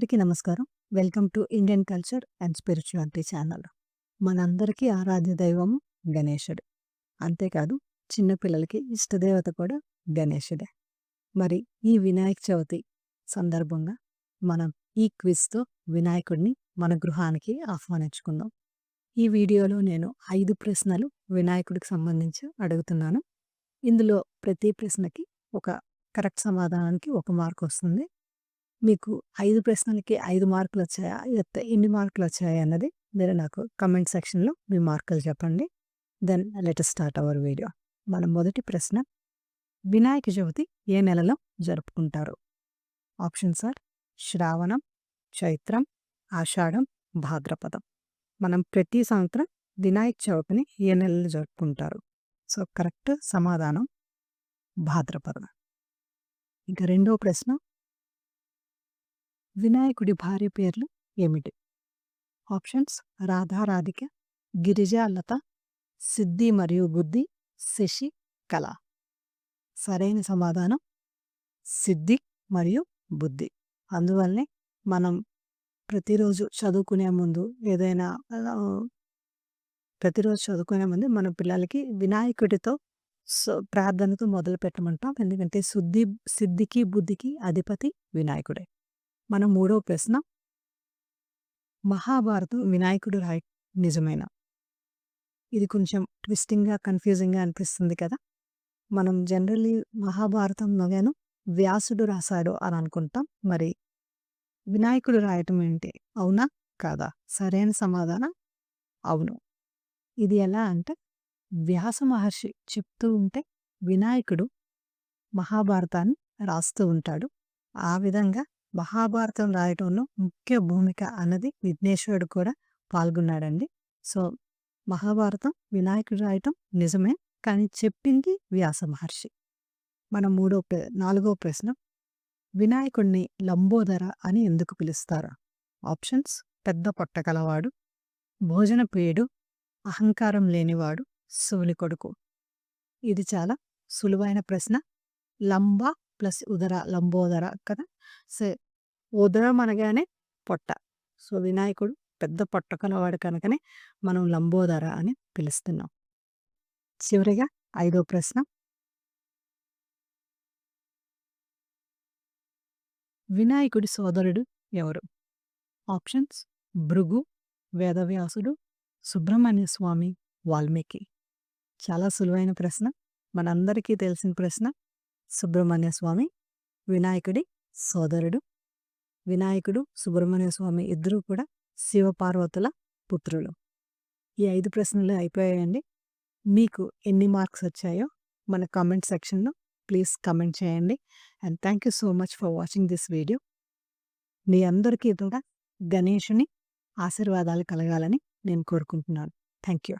అందరికీ నమస్కారం. Welcome to Indian culture and spirituality channel. మనందరికీ ఆరాధ్య దైవం గణేశుడు. అంతేకాదు చిన్న పిల్లలకి ఇష్టదేవత కూడా గణేశుడే. మరి ఈ వినాయక చవితి సందర్భంగా మనం ఈ క్విజ్‌తో వినాయకుడిని మన గృహానికి ఆహ్వానించుకుందాం. ఈ వీడియోలో నేను 5 ప్రశ్నలు వినాయకుడికి సంబంధించి అడుగుతున్నాను. ఇందులో ప్రతి ప్రశ్నకి ఒక కరెక్ట్ సమాధానానికి 1 మార్క్ వస్తుంది. మీకు 5 ప్రశ్నలకి 5 మార్కులొచ్చాయా? లేకపోతే ఎన్ని మార్కులొచ్చాయి అన్నది మీరు నాకు కామెంట్ సెక్షన్‌లో మీ మార్కులు చెప్పండి. Then let us start our video. మన మొదటి ప్రశ్న, వినాయక చవితి ఏ నెలలో జరుపుకుంటారు? ఆప్షన్స్ ఆర్ శ్రావణం, చైత్రం, ఆషాఢం, భాద్రపదం. మనం ప్రతి సంవత్సరం వినాయక చవితిని ఏ నెలలో జరుపుకుంటారు? సో కరెక్ట్ సమాధానం భాద్రపదం. ఇక రెండో ప్రశ్న, వినాయకుడి భార్య పేర్లు ఏమిటి? ఆప్షన్స్ రాధా రాధిక, గిరిజా లత, సిద్ధి మరియు బుద్ధి, శశి కళ. సరైన సమాధానం సిద్ధి మరియు బుద్ధి. అందువల్లనే మనం ప్రతిరోజు చదువుకునే ముందు మన పిల్లలకి వినాయకుడితో ప్రార్థనతో మొదలు పెట్టమంటాం. ఎందుకంటే సిద్ధికి బుద్ధికి అధిపతి వినాయకుడే. మన మూడో ప్రశ్న, మహాభారతం వినాయకుడు నిజమేనా? ఇది కొంచెం ట్విస్టింగ్‌గా, కన్‌ఫ్యూజింగ్‌గా అనిపిస్తుంది కదా! మనం జనరల్లీ మహాభారతంలోగాను వ్యాసుడు రాశాడు అని అనుకుంటాం. మరి వినాయకుడు రాయటం ఏంటి? అవునా? కాదా? సరైన సమాధానం అవును. ఇది ఎలా అంటే, వ్యాస మహర్షి చెప్తూ ఉంటే వినాయకుడు మహాభారతాన్ని రాస్తూ ఉంటాడు. ఆ విధంగా మహాభారతం రాయటంలో ముఖ్య భూమిక అన్నది విఘ్నేశ్వరుడు కూడా పాల్గొన్నాడండి. సో మహాభారతం వినాయకుడు రాయటం నిజమే, కానీ చెప్పింది వ్యాస మహర్షి. మన నాలుగో ప్రశ్న, వినాయకుడిని లంబోదర అని ఎందుకు పిలుస్తారు? ఆప్షన్స్ పెద్ద పొట్ట కలవాడు, భోజన ప్రియుడు, అహంకారం లేనివాడు, శివుని కొడుకు. ఇది చాలా సులువైన ప్రశ్న. లంబ ప్లస్ ఉదర లంబోదర కదా. సో ఉదరం అనగానే పొట్ట. సో వినాయకుడు పెద్ద పొట్ట కలవాడు కనుకనే మనం లంబోదర అని పిలుస్తున్నాం. చివరిగా 5వ ప్రశ్న, వినాయకుడి సోదరుడు ఎవరు? ఆప్షన్స్ భృగు, వేదవ్యాసుడు, సుబ్రహ్మణ్య స్వామి, వాల్మీకి. చాలా సులువైన ప్రశ్న, మనందరికీ తెలిసిన ప్రశ్న. సుబ్రహ్మణ్య స్వామి వినాయకుడి సోదరుడు. వినాయకుడు, సుబ్రహ్మణ్య స్వామి ఇద్దరూ కూడా శివపార్వతుల పుత్రులు. ఈ 5 ప్రశ్నలు అయిపోయాయండి. మీకు ఎన్ని మార్క్స్ వచ్చాయో మన కామెంట్ సెక్షన్‌లో ప్లీజ్ కామెంట్ చేయండి. And thank you so much for watching this video. మీ అందరికీ కూడా గణేశుని ఆశీర్వాదాలు కలగాలని నేను కోరుకుంటున్నాను. Thank you.